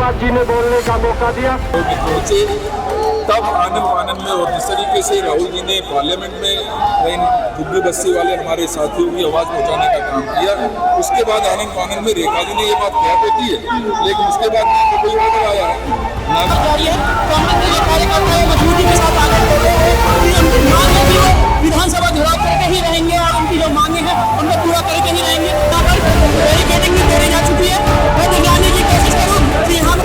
भारद्वाज जी ने बोलने का मौका दिया। तब आनंद फानंद में और जिस तरीके से राहुल जी ने पार्लियामेंट में इन झुग्गी बस्ती वाले हमारे साथियों की आवाज़ पहुंचाने का काम किया, उसके बाद आनंद फानंद में रेखा जी ने ये बात कह तो दी है, लेकिन उसके बाद ना तो कोई ऑर्डर आया है विधानसभा घेराव करके ही रहेंगे और उनकी जो मांगे हैं उनको पूरा करके ही रहेंगे। बैरिकेडिंग भी करी जा चुकी है। मैं दिखाने की कोशिश करूँ कि हम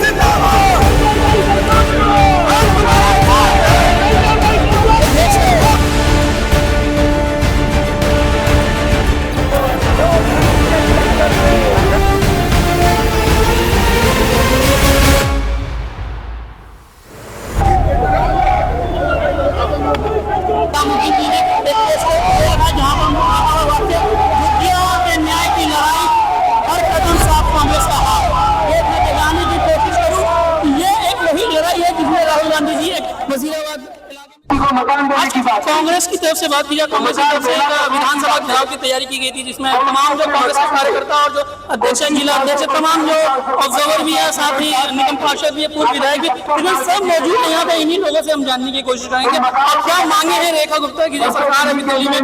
कांग्रेस की तरफ से बात की जाए, कांग्रेस की तरफ से विधानसभा घेराव की तैयारी की गई थी, जिसमें तमाम जो कांग्रेस के कार्यकर्ता और जो अध्यक्ष जिला अध्यक्ष, तमाम जो ऑब्जर्वर भी है, साथ ही निगम पार्षद भी है, पूर्व विधायक भी, इन्हें सब मौजूद है यहाँ पे। इन्हीं लोगों से हम जानने की कोशिश करेंगे और क्या मांगे हैं रेखा गुप्ता की जो सरकार अभी दिल्ली में,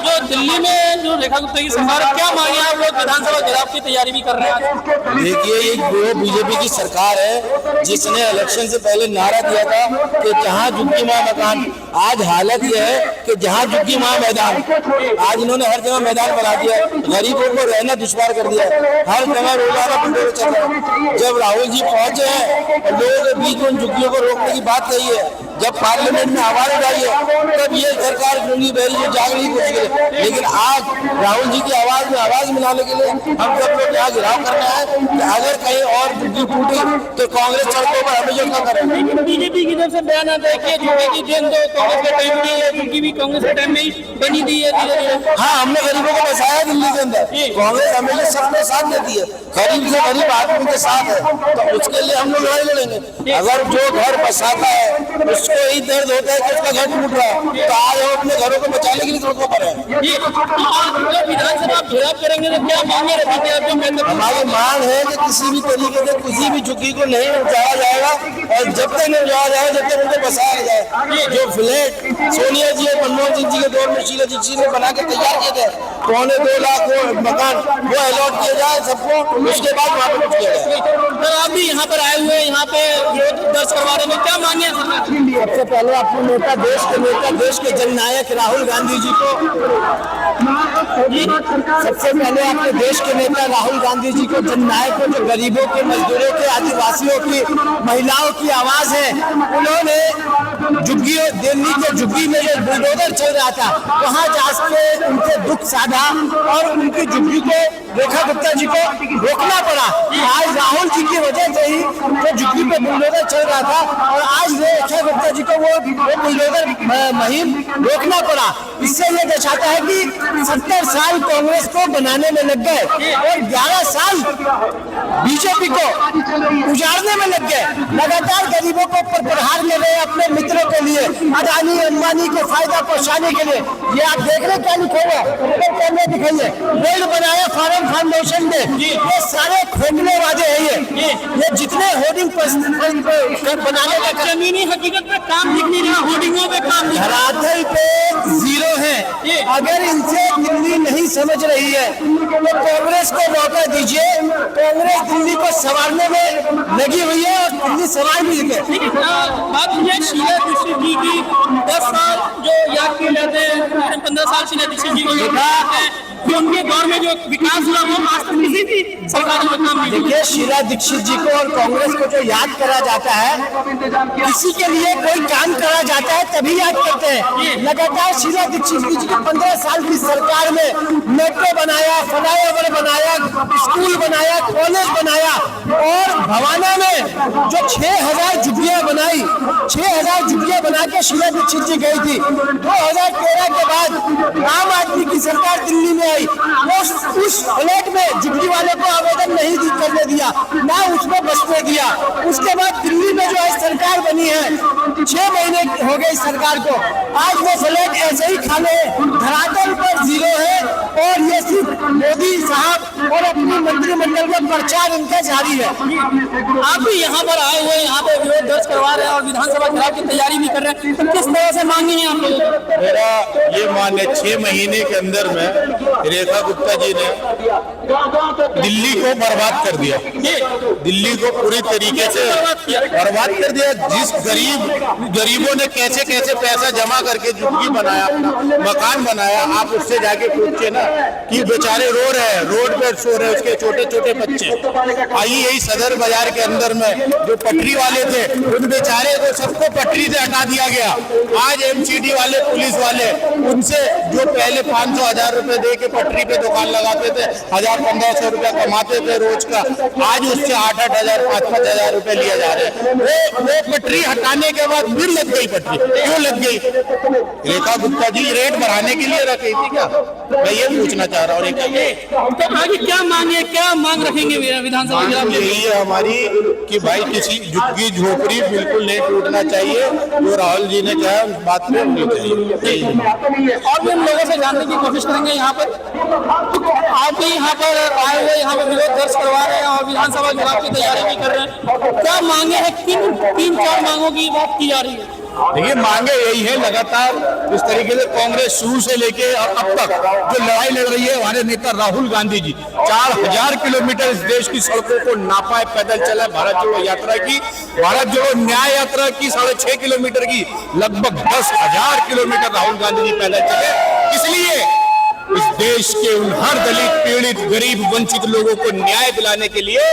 जो दिल्ली में जो रेखा गुप्ता की सरकार है, क्या मांगे हैं? वो विधानसभा घेराव की तैयारी भी कर रहे हैं। देखिए, एक बीजेपी की सरकार है जिसने इलेक्शन से पहले नारा दिया था कि जहाँ झुग्गी माँ मकान, आज हालत यह है कि जहाँ झुग्गी माँ मैदान, आज इन्होंने हर जगह मैदान बना दिया, गरीबों को रहना दुश्वार कर दिया, हर जगह रोजाना बुलडोजर चल रहा है। जब राहुल जी पहुंचे हैं और लोगों के बीच उन झुग्गियों को रोकने की बात कही है, जब पार्लियामेंट में आवाज उठाई है, तब ये सरकार गूंगी बहरी जो जागने की कोशिश करे। लेकिन आज राहुल जी की आवाज में आवाज मिलाने के लिए हम सब लोग यहाँ घेराव करना है कि अगर कहीं और झुग्गी टूटी तो कांग्रेस सड़कों पर हमें क्या करें। बीजेपी की तरफ से बयान आता है कि झुग्गी की देन दो कांग्रेस के टाइम में है, झुग्गी भी कांग्रेस के टाइम में ही बनी दी है धीरे धीरे। हाँ, हमने गरीबों को बसाया दिल्ली के अंदर, कांग्रेस हमेशा सबके साथ देती है, गरीब से गरीब आदमी के साथ है, तो उसके लिए हम लोग लड़ाई लड़ेंगे। अगर जो घर बसाता है उसको ही दर्द होता है कि उसका घर टूट रहा है, तो आज हम अपने घरों को बचाने के लिए सड़कों पर है। विधानसभा घेराव करेंगे तो क्या मांगे रखेंगे आप? हमारी मांग है कि किसी भी तरीके से किसी भी झुग्गी को नहीं उठाया जाएगा और जब तक नहीं उठाया जाएगा जब तक उनको बसाया जाए। जो फ्लैट सोनिया जी और मनमोहन सिंह जी के दौर में शीला दीक्षित ने बना के तैयार किए थे, 2.25 लाख मकान वो अलॉट किया जाए सबको, उसके बाद वहाँ पे कुछ किया जाए। आप भी यहाँ पर आए हुए हैं, यहाँ पे दर्ज करवा रहे हैं, क्या मांगे? सबसे पहले अपने नेता, देश के जननायक राहुल गांधी जी को, सबसे पहले अपने देश के नेता राहुल गांधी जी को, जननायक को, जो गरीबों के, मजदूरों के, आदिवासियों की, महिलाओं की आवाज है, उन्होंने झुग्गियों दिल्ली के झुग्गी में जो बुलडोजर चल रहा था वहां जाके उनके दुख साधा और उनकी झुग्गी को, रेखा गुप्ता जी को रोकना पड़ा। आज राहुल जी की वजह से ही जो झुग्गी पे बुलडोजर चल रहा था और आज रेखा गुप्ता जी को वो बुलडोजर मुहिम रोकना पड़ा। इससे ये दर्शाता है कि 70 साल कांग्रेस को बनाने में लग गए और 11 साल बीजेपी को उजाड़ने में लग गए। लगातार गरीबों को प्रहार कर रहे अपने मित्रों के लिए, अडानी अंबानी को फायदा पहुंचाने के लिए। ये आप देख रहे क्या लिखा हुआ, दिखाइए, रोड बनाया फार्म फाउंडेशन ने, ये सारे खोखले वादे हैं। ये जितने होर्डिंग बनाने का जमीनी हकीकत में काम दिख नहीं रहा, होर्डिंगों पे काम धरातल पे जीरो है। अगर इनसे दिल्ली नहीं समझ रही है तो कांग्रेस को मौका दीजिए। कांग्रेस दिल्ली को संवारने में लगी हुई है और दिल्ली संवार भी सके। बात मुझे शीला दीक्षित जी की 10 साल जो याद किए जाते हैं, 15 साल शीला दीक्षित जी को कि उनके दौर में जो विकास हुआ वो आज तक किसी भी सरकार में काम नहीं। देखिए, शीला दीक्षित जी को और कांग्रेस को जो याद करा जाता है, किसी के लिए कोई काम करा जाता है तभी याद करते हैं। लगातार शीला दीक्षित जी की 15 साल की सरकार में मेट्रो बनाया, फ्लाईओवर बनाया, स्कूल बनाया, कॉलेज बनाया और भवाना में जो 6000 झुग्गियां बनाई, 6000 झुग्गियां बना के शीला दीक्षित जी गई थी। 2013 के बाद आम आदमी की सरकार दिल्ली में आई, उस फ्लैट में झुग्गी वाले को आवेदन नहीं करने दिया, ना उसमें बसने दिया। उसके बाद दिल्ली में जो है सरकार बनी है, 6 महीने हो गए इस सरकार को, आज वो फ्लैट ऐसे ही खाने धरातल पर जीरो है और ये सिर्फ मोदी साहब और अपनी मंत्रिमंडल का प्रचार इनका जारी है। आप भी यहाँ पर आए हुए, यहाँ पे विरोध दर्ज करवा रहे हैं और विधानसभा चुनाव की तैयारी भी कर रहे हैं, तो किस तरह से मांगी है आप लोगों को? मेरा ये मान है 6 महीने के अंदर में रेखा गुप्ता जी ने दिल्ली को बर्बाद कर दिया, दिल्ली को पूरी तरीके से बर्बाद कर दिया। जिस गरीबों ने कैसे कैसे पैसा जमा करके झुग्गी बनाया, अपना मकान बनाया, आप उससे जाके पूछिए ना कि बेचारे रो रहे हैं, रोड पे सो रहे हैं उसके छोटे छोटे बच्चे। आई यही सदर बाजार के अंदर में जो पटरी वाले थे उन बेचारे को सबको पटरी से हटा दिया गया। आज एमसीडी वाले, पुलिस वाले, उनसे जो पहले 500-1000 रुपए दे के पटरी पे दुकान लगाते थे, 1000-1500 रुपया कमाते थे रोज का, आज उससे 8-8 हजार 5-5 हजार रुपए लिए जा रहे हैं। वो पटरी हटाने के बाद फिर लग गई पटरी, क्यों लग गई? रेखा गुप्ता जी रेट बढ़ाने के लिए रखी थी क्या? मैं ये पूछना चाह रहा हूँ। तो आगे क्या मांगे, क्या मांग रखेंगे विधानसभा चुनाव में? यही है हमारी कि भाई किसी झुग्गी झोपड़ी बिल्कुल नहीं टूटना चाहिए, जो राहुल जी ने कहा उस बात पे होनी चाहिए। और भी हम लोगों से जानने की कोशिश करेंगे। यहाँ पर आप भी यहाँ पर आए हुए, यहाँ पर विरोध दर्ज करवा रहे हैं और विधानसभा चुनाव की तैयारी भी कर रहे हैं, क्या मांगे हैं? किन 3-4 मांगों की बात की जा रही है? देखिए, मांगे यही है लगातार इस तरीके से कांग्रेस शुरू से लेके और अब तक जो लड़ाई लड़ रही है, हमारे नेता राहुल गांधी जी 4000 किलोमीटर इस देश की सड़कों को नापा, पैदल चला, भारत जोड़ो यात्रा की, भारत जोड़ो न्याय यात्रा की 6.5 किलोमीटर की, लगभग 10,000 किलोमीटर राहुल गांधी जी पैदल चले। इसलिए इस देश के उन हर दलित, पीड़ित, गरीब, वंचित लोगों को न्याय दिलाने के लिए,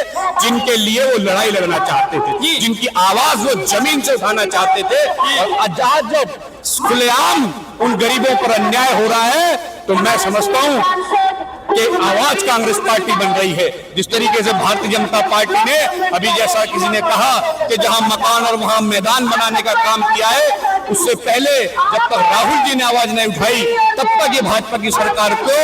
जिनके लिए वो लड़ाई लड़ना चाहते थे, जिनकी आवाज वो जमीन से उठाना चाहते थे, और आज जब खुलेआम उन गरीबों पर अन्याय हो रहा है, तो मैं समझता हूं कि आवाज कांग्रेस पार्टी बन रही है। जिस तरीके से भारतीय जनता पार्टी ने अभी, जैसा किसी ने कहा कि जहां मकान और वहां मैदान बनाने का काम किया है, उससे पहले जब तक राहुल जी ने आवाज नहीं उठाई, तब तक ये भाजपा की सरकार को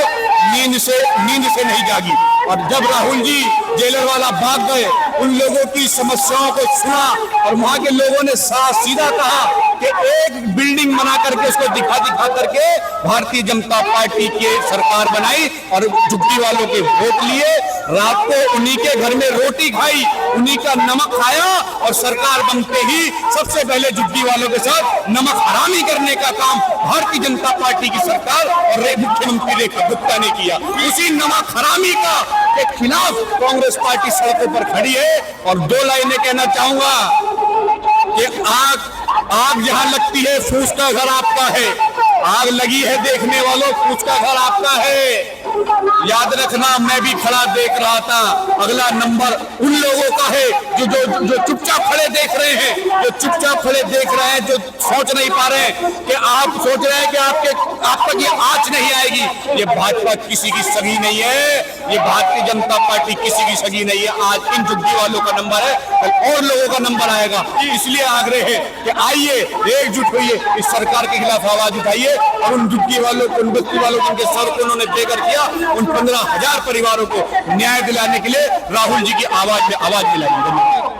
नींद से नहीं जागी। और जब राहुल जी जेलर वाला भाग गए, उन लोगों की समस्याओं को सुना और वहां के लोगों ने साफ सीधा कहा कि एक बिल्डिंग बना करके उसको दिखा करके भारतीय जनता पार्टी की सरकार बनाई और झुग्गी वालों के वोट लिए, रात को उन्हीं के घर में रोटी खाई, उन्हीं का नमक खाया, और सरकार बनते ही सबसे पहले झुग्गी वालों के साथ नमक हरामी करने का काम भारतीय जनता पार्टी की सरकार और मुख्यमंत्री रेखा गुप्ता ने किया। उसी नमक हरामी के खिलाफ कांग्रेस पार्टी सड़कों पर खड़ी है। और 2 लाइनें कहना चाहूंगा कि आग जहां लगती है, फूस का घर आपका है। आग लगी है देखने वालों, फूस का घर आपका है। याद रखना, मैं भी खड़ा देख रहा था। अगला नंबर उन लोगों का है जो चुपचाप खड़े देख रहे हैं, जो चुपचाप खड़े देख रहे हैं, जो सोच नहीं पा रहे हैं कि आप सोच रहे हैं कि आप तक ये आंच नहीं आएगी। ये भाजपा किसी की सगी नहीं है, ये भारतीय जनता पार्टी किसी की सगी नहीं है। आज इन झुग्गी वालों का नंबर है, कल और लोगों का नंबर आएगा। इसलिए आग्रह है कि आइए, एकजुट होइए, इस सरकार के खिलाफ आवाज उठाइए और उन झुग्गी वालों को, उन बस्ती वालों को, जिनके सर को उन्होंने बेघर किया, उन 15,000 परिवारों को न्याय दिलाने के लिए राहुल जी की आवाज में आवाज दिलाइए।